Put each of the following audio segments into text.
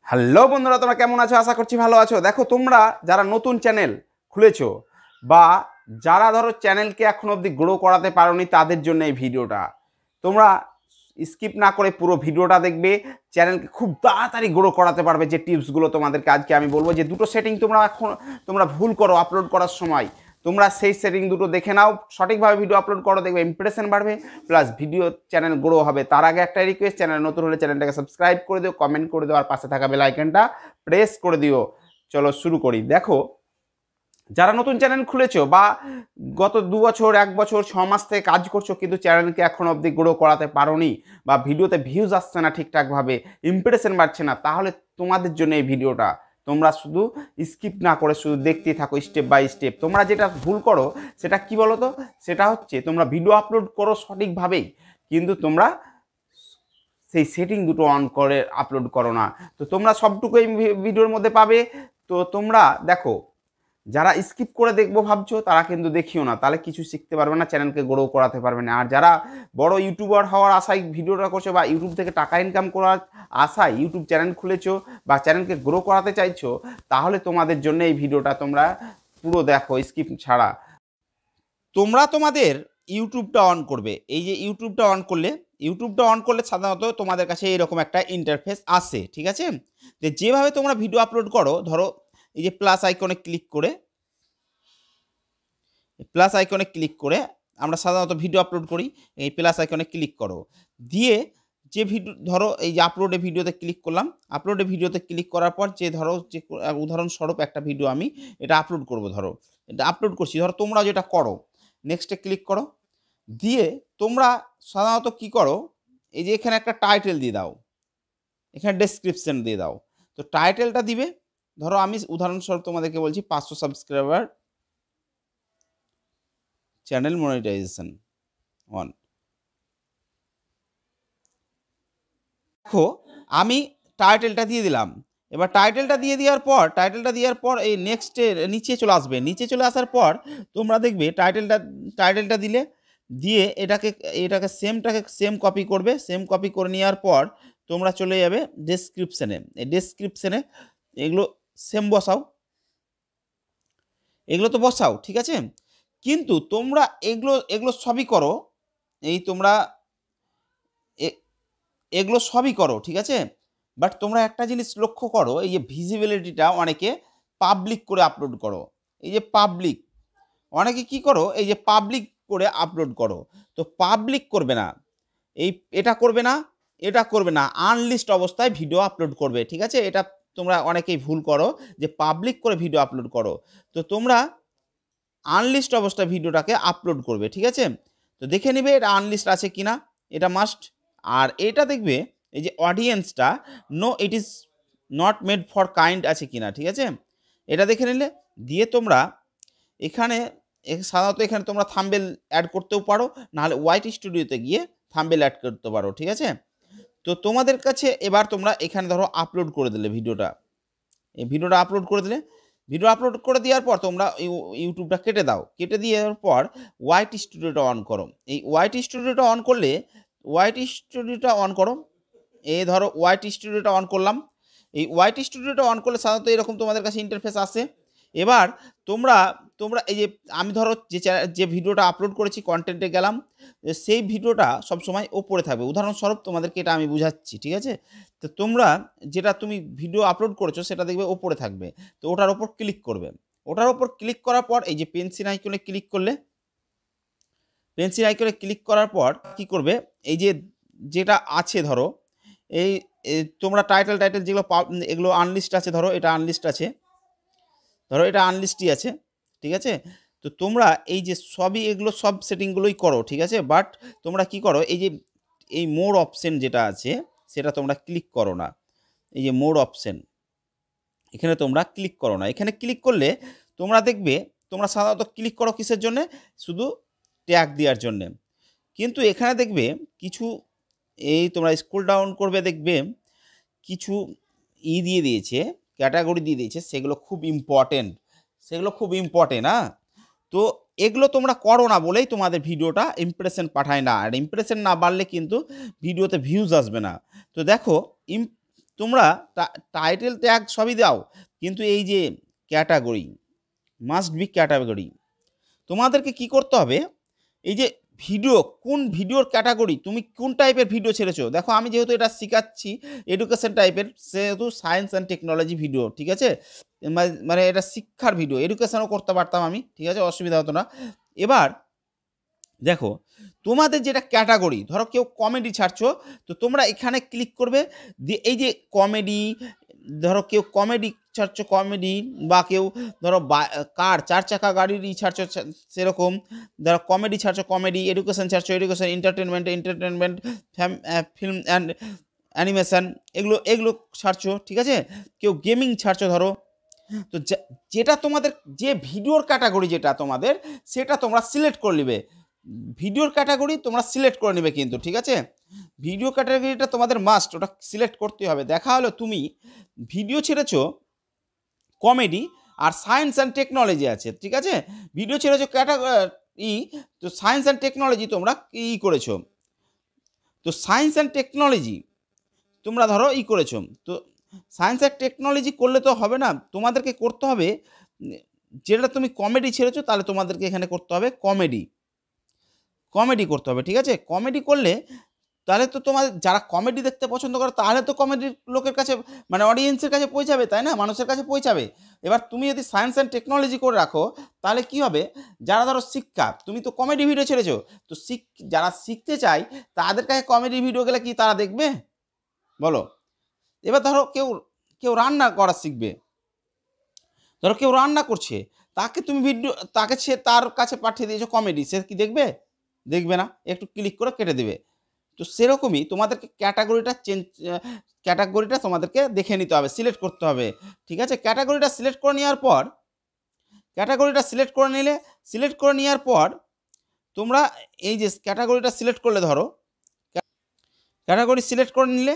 Hello বন্ধুরা, তোমরা কেমন আছো? আশা করছি ভালো আছো। দেখো, তোমরা যারা নতুন চ্যানেল খুলেছো বা যারা ধরো চ্যানেলকে এখন অবধি গ্রো করাতে পারোনি, তাদের জন্য এই ভিডিওটা। তোমরা স্কিপ না করে পুরো ভিডিওটা দেখবে, চ্যানেলকে খুব তাড়াতাড়ি গ্রো করাতে পারবে। যে টিপসগুলো তোমাদেরকে আজকে আমি বলবো, যে দুটো সেটিং তোমরা ভুল করো আপলোড করার সময়, তোমরা সেই সেটিং দুটো দেখে নাও, সঠিকভাবে ভিডিও আপলোড করো, দেখবে ইমপ্রেশন বাড়বে, প্লাস ভিডিও চ্যানেল গ্রো হবে। তার আগে একটা রিকোয়েস্ট, চ্যানেল নতুন হলে চ্যানেলটাকে সাবস্ক্রাইব করে দিও, কমেন্ট করে দিও, আর পাশে থাকা বেল আইকনটা প্রেস করে দিও। চলো শুরু করি। দেখো, যারা নতুন চ্যানেল খুলেছো বা গত 2 বছর 1 বছর 6 মাস থেকে কাজ করছো, কিন্তু চ্যানেলকে এখন অবধি গ্রো করাতে পারোনি, বা ভিডিওতে ভিউজ আসছে না ঠিকঠাকভাবে, ইমপ্রেশন বাড়ছে না, তাহলে তোমাদের জন্য এই ভিডিওটা। তোমরা শুধু স্কিপ না করে শুধু দেখতেই থাকো স্টেপ বাই স্টেপ। তোমরা যেটা ভুল করো সেটা কি বলো তো? সেটা হচ্ছে তোমরা ভিডিও আপলোড করো সঠিকভাবেই, কিন্তু তোমরা সেই সেটিং দুটো অন করে আপলোড করো না। তো তোমরা সবটুকুই ভিডিওর মধ্যে পাবে। তো তোমরা দেখো, যারা স্কিপ করে দেখবো ভাবছো, তারা কিন্তু দেখিও না, তাহলে কিছু শিখতে পারবে না, চ্যানেলকে গ্রো করাতে পারবে না। আর যারা বড় ইউটিউবার হওয়ার আশায় ভিডিওটা করছো, বা ইউটিউব থেকে টাকা ইনকাম করার আশায় ইউটিউব চ্যানেল খুলেছো বা চ্যানেলকে গ্রো করাতে চাইছো, তাহলে তোমাদের জন্য এই ভিডিওটা। তোমরা পুরো দেখো স্কিপ ছাড়া। তোমরা তোমাদের ইউটিউবটা অন করবে। এই যে ইউটিউবটা অন করলে সাধারণত তোমাদের কাছে এরকম একটা ইন্টারফেস আসে, ঠিক আছে? যেভাবে তোমরা ভিডিও আপলোড করো, ধরো এই যে প্লাস আইকনে ক্লিক করে আমরা সাধারণত ভিডিও আপলোড করি। এই প্লাস আইকনে ক্লিক করো, দিয়ে যে ভিডিও ধরো এই যে আপলোডে ভিডিওতে ক্লিক করলাম। আপলোডে ভিডিওতে ক্লিক করার পর যে ধরো যে উদাহরণস্বরূপ একটা ভিডিও আমি এটা আপলোড করব, ধরো এটা আপলোড করছি, ধরো তোমরা যেটা করো, নেক্সটে ক্লিক করো, দিয়ে তোমরা সাধারণত কি করো, এই যে এখানে একটা টাইটেল দিয়ে দাও, এখানে ডেসক্রিপশন দিয়ে দাও। তো টাইটেলটা দিবে, ধরো আমি উদাহরণস্বরূপ তোমাদেরকে বলছি 500 সাবস্ক্রাইবার, চ্যানেল মনিটাইজেশন অন। দেখো, আমি টাইটেলটা দিয়ে দিলাম। এবার টাইটেলটা দিয়ে দেওয়ার পর এই নেক্সটে নিচে চলে আসবে। নিচে চলে আসার পর তোমরা দেখবে টাইটেলটা দিয়ে এটাকে সেম কপি করবে। সেম কপি করে নেওয়ার পর তোমরা চলে যাবে ডেসক্রিপশনে। এই ডেসক্রিপশনে এগুলো সেম বসাও, এগুলো তো বসাও, ঠিক আছে? কিন্তু তোমরা এগুলো সবই করো, এই তোমরা এগুলো সবই করো, ঠিক আছে? বাট তোমরা একটা জিনিস লক্ষ্য করো, এই যে ভিজিবিলিটিটা অনেকে পাবলিক করে আপলোড করো। এই যে পাবলিক, অনেকে কি করো, এই যে পাবলিক করে আপলোড করো। তো পাবলিক করবে না, এটা করবে না, আনলিস্ট অবস্থায় ভিডিও আপলোড করবে, ঠিক আছে? এটা তোমরা অনেকেই ভুল করো, যে পাবলিক করে ভিডিও আপলোড করো। তো তোমরা আনলিস্ট অবস্থায় ভিডিওটাকে আপলোড করবে, ঠিক আছে? তো দেখে নিবে এটা আনলিস্ট আছে কিনা, এটা মাস্ট। আর এটা দেখবে এই যে অডিয়েন্সটা no it is not made for kind আছে কিনা, ঠিক আছে? এটা দেখে নিলে, দিয়ে তোমরা এখানে সাধারণত এখানে তোমরা থাম্বনেল অ্যাড করতেও পারো, নাহলে হোয়াইট স্টুডিওতে গিয়ে থাম্বনেল অ্যাড করতে পারো, ঠিক আছে? তো তোমাদের কাছে এবার তোমরা এখানে ধরো আপলোড করে দিলে ভিডিওটা, এই ভিডিওটা আপলোড করে দিলে, ভিডিও আপলোড করে দেওয়ার পর তোমরা ইউটিউবটা কেটে দাও। কেটে দেওয়ার পর হোয়াইট স্টুডিওটা অন করো। এই হোয়াইট স্টুডিওটা অন করো। এই ধরো হোয়াইট স্টুডিওটা অন করলাম। এই হোয়াইট স্টুডিওটা অন করলে সাধারণত এরকম তোমাদের কাছে ইন্টারফেস আসে। এবার তোমরা তোমরা এই যে আমি ধরো যে ভিডিওটা আপলোড করেছি, কন্টেন্টে গেলাম, সেই ভিডিওটা সবসময় ওপরে থাকবে। উদাহরণস্বরূপ তোমাদেরকে এটা আমি বুঝাচ্ছি, ঠিক আছে? তো তোমরা যেটা তুমি ভিডিও আপলোড করেছো সেটা দেখবে ওপরে থাকবে। তো ওটার ওপর ক্লিক করবে। ওটার ওপর ক্লিক করার পর এই যে পেন্সিল আইকনে ক্লিক করার পর কি করবে, এই যে যেটা আছে ধরো এই তোমরা টাইটেল যেগুলো এগুলো আনলিস্ট আছে, ধরো এটা আনলিস্ট আছে, এটা আনলিস্টই আছে, ঠিক আছে? তো তোমরা এই যে এগুলো সব সেটিংগুলোই করো, ঠিক আছে? বাট তোমরা কি করো, এই যে এই মোর অপশন যেটা আছে সেটা তোমরা ক্লিক করো না। এই যে মোর অপশন, এখানে তোমরা ক্লিক করো না। এখানে ক্লিক করলে তোমরা দেখবে, তোমরা সাধারণত ক্লিক করো কিসের জন্যে? শুধু ট্যাগ দেওয়ার জন্যে। কিন্তু এখানে দেখবে কিছু, এই তোমরা স্ক্রল ডাউন করবে, দেখবে কিছু দিয়ে দিয়েছে, ক্যাটাগরি দিয়ে দিয়েছে, সেগুলো খুব ইম্পর্টেন্ট, হ্যাঁ? তো এগুলো তোমরা করো না বলেই তোমাদের ভিডিওটা ইমপ্রেশন পাঠায় না, আর ইমপ্রেশন না বাড়লে কিন্তু ভিডিওতে ভিউজ আসবে না। তো দেখো, তোমরা টাইটেল ট্যাগ সবই দাও, কিন্তু এই যে ক্যাটাগরি, মাস্ট বি ক্যাটাগরি, তোমাদেরকে কি করতে হবে, এই যে ভিডিও, কোন ভিডিওর ক্যাটাগরি, তুমি কোন টাইপের ভিডিও ছেড়েছো। দেখো আমি যেহেতু এটা শেখাচ্ছি এডুকেশন টাইপের, সেহেতু সায়েন্স অ্যান্ড টেকনোলজি ভিডিও, ঠিক আছে, মানে এটা শিক্ষার ভিডিও, এডুকেশনও করতে পারতাম আমি, ঠিক আছে, অসুবিধা হতো না। এবার দেখো তোমাদের যেটা ক্যাটাগরি, ধরো কেউ কমেডি ছাড়ছো, তো তোমরা এখানে ক্লিক করবে, দিয়ে এই যে কমেডি, ধরো কেউ কমেডি ছাড়ছো, কমেডি, বা কেউ ধরো কার 4 চাকা গাড়িরই ছাড়ছো সেরকম, ধরো কমেডি ছাড়ছো, কমেডি, এডুকেশন ছাড়ছো, education, entertainment, film and animation, এগুলো ছাড়ছো, ঠিক আছে, কেউ গেমিং ছাড়ছো ধরো। তো যেটা তোমাদের যে ভিডিওর ক্যাটাগরি যেটা তোমাদের, সেটা তোমরা সিলেক্ট করে নেবে, ভিডিওর ক্যাটাগরি তোমরা সিলেক্ট করে নেবে কিন্তু, ঠিক আছে, ভিডিও ক্যাটাগরিটা তোমাদের মাস্ট, ওটা সিলেক্ট করতে হবে। দেখা হলো তুমি ভিডিও ছেড়েছো কমেডি আর সায়েন্স অ্যান্ড টেকনোলজি আছে, ঠিক আছে, ভিডিও ছেড়েছো ক্যাটাগরি, তো সায়েন্স অ্যান্ড টেকনোলজি তোমরা করেছো, তো সায়েন্স অ্যান্ড টেকনোলজি তোমরা ধরো করেছো, তো সায়েন্স অ্যান্ড টেকনোলজি করলে তো হবে না, তোমাদেরকে করতে হবে যেটা তুমি কমেডি ছেড়েছো, তাহলে তোমাদেরকে এখানে করতে হবে কমেডি করতে হবে, ঠিক আছে, কমেডি করলে তাহলে তো তোমাদের যারা কমেডি দেখতে পছন্দ করে, তাহলে তো কমেডির লোকের কাছে, মানে অডিয়েন্সের কাছে পৌঁছাবে, তাই না, মানুষের কাছে পৌঁছাবে। এবার তুমি যদি সায়েন্স অ্যান্ড টেকনোলজি করে রাখো, তাহলে কি হবে, যারা ধরো শিক্ষা, তুমি তো কমেডি ভিডিও ছেড়েছো, তো যারা শিখতে চায় তাদের কাছে কমেডি ভিডিও গেলে কি তারা দেখবে বলো। এবার ধরো কেউ রান্না করা শিখবে, ধরো কেউ রান্না করছে, তাকে তুমি তার কাছে পাঠিয়ে দিয়েছো কমেডি, সে কি দেখবে? দেখবে না, একটু ক্লিক করে কেটে দেবে। তো সেরকমই তোমাদেরকে ক্যাটাগরিটা তোমাদেরকে দেখে নিতে হবে, সিলেক্ট করতে হবে, ঠিক আছে, ক্যাটাগরিটা সিলেক্ট করে নেওয়ার পর তোমরা এই যে ক্যাটাগরিটা সিলেক্ট করলে, ধরো ক্যাটাগরি সিলেক্ট করে নিলে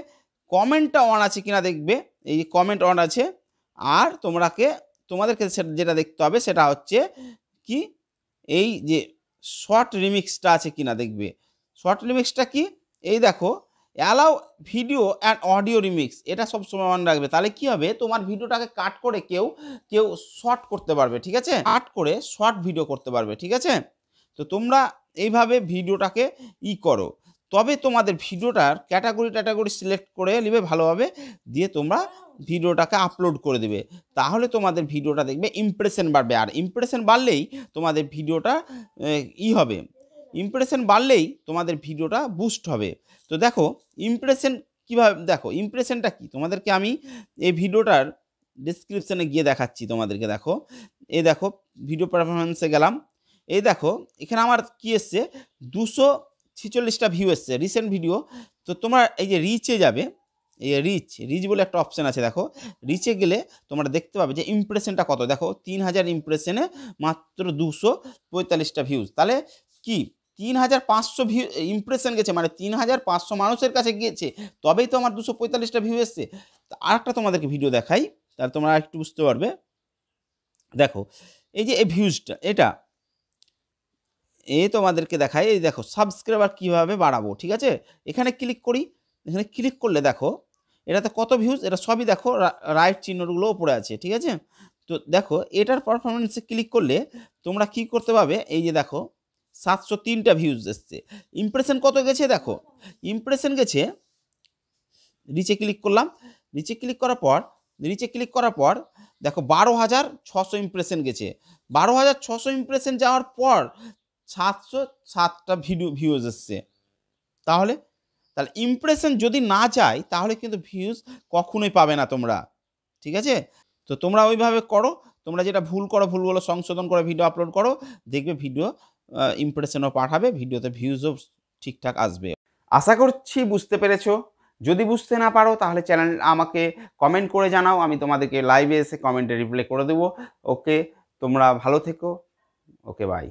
কমেন্টটা অন আছে কিনা দেখবে, এই যে কমেন্ট অন আছে, আর তোমাদেরকে যেটা দেখতে হবে সেটা হচ্ছে কি, এই যে শর্ট রিমিক্সটা আছে কিনা দেখবে। শর্ট রিমিক্সটা কি, এই দেখো allow video and audio remix, এটা সব সময় অন রাখবে, তাহলে কি হবে, তোমার ভিডিওটাকে কাট করে কেউ শর্ট করতে পারবে, ঠিক আছে, কাট করে শর্ট ভিডিও করতে পারবে, ঠিক আছে। তো তোমরা এইভাবে ভিডিওটাকে করো, তবে তোমাদের ভিডিওটার ক্যাটাগরি সিলেক্ট করে নেবে ভালোভাবে, দিয়ে তোমরা ভিডিওটাকে আপলোড করে দেবে, তাহলে তোমাদের ভিডিওটা দেখবে ইমপ্রেশন বাড়বে, আর ইমপ্রেশন বাড়লেই তোমাদের ভিডিওটা হবে, ইমপ্রেশন বাড়লেই তোমাদের ভিডিওটা বুস্ট হবে। তো দেখো ইমপ্রেশন কীভাবে, দেখো ইমপ্রেশনটা কি, তোমাদেরকে আমি এই ভিডিওটার ডিসক্রিপশানে গিয়ে দেখাচ্ছি তোমাদেরকে। দেখো এই দেখো ভিডিও পারফরমেন্সে গেলাম, এই দেখো এখানে আমার কি এসছে, 246টা ভিউ এসছে রিসেন্ট ভিডিও। তো তোমরা এই যে রিচে যাবে, এই রিচ বলে একটা অপশান আছে, দেখো রিচে গেলে তোমরা দেখতে পাবে যে ইমপ্রেশনটা কত, দেখো 3000 ইমপ্রেশনে মাত্র 245টা ভিউজ, তাহলে কি 3500 ভিউ ইমপ্রেশন গেছে, মানে 3500 মানুষের কাছে গিয়েছে, তবেই তো আমার 245টা ভিউ এসছে। আর একটা তোমাদেরকে ভিডিও দেখাই, তাহলে তোমরা একটু বুঝতে পারবে। দেখো এই যে এই ভিউজটা, এটা তোমাদেরকে দেখাই, এই দেখো সাবস্ক্রাইবার কীভাবে বাড়াবো, ঠিক আছে, এখানে ক্লিক করি, এখানে ক্লিক করলে দেখো এটাতে কত ভিউজ, এটা সবই দেখো রাইট চিহ্নগুলো উপরে আছে, ঠিক আছে। তো দেখো এটার পারফরমেন্সে ক্লিক করলে তোমরা কি করতে পারবে, এই যে দেখো 703টা ভিউজ এসছে। ইমপ্রেশন কত গেছে, দেখো ইমপ্রেশন গেছে, নিচে ক্লিক করলাম, নিচে ক্লিক করার পর দেখো 12,600 ইমপ্রেশন গেছে। 12,600 ইমপ্রেশন যাওয়ার পর 707টা ভিউজ এসছে। তাহলে ইমপ্রেশন যদি না যায়, তাহলে কিন্তু ভিউজ কখনোই পাবে না তোমরা, ঠিক আছে। তো তোমরা ওইভাবে করো, তোমরা যেটা ভুল করো ভুলগুলো সংশোধন করে ভিডিও আপলোড করো, দেখবে ভিডিও ইমপ্রেশনও পাঠাবে, ভিডিওতে ভিউজও ঠিকঠাক আসবে। আশা করছি বুঝতে পেরেছো। যদি বুঝতে না পারো তাহলে আমাকে কমেন্ট করে জানাও, আমি তোমাদেরকে লাইভে এসে কমেন্টে রিপ্লাই করে দেবো। ওকে, তোমরা ভালো থেকো। ওকে, বাই।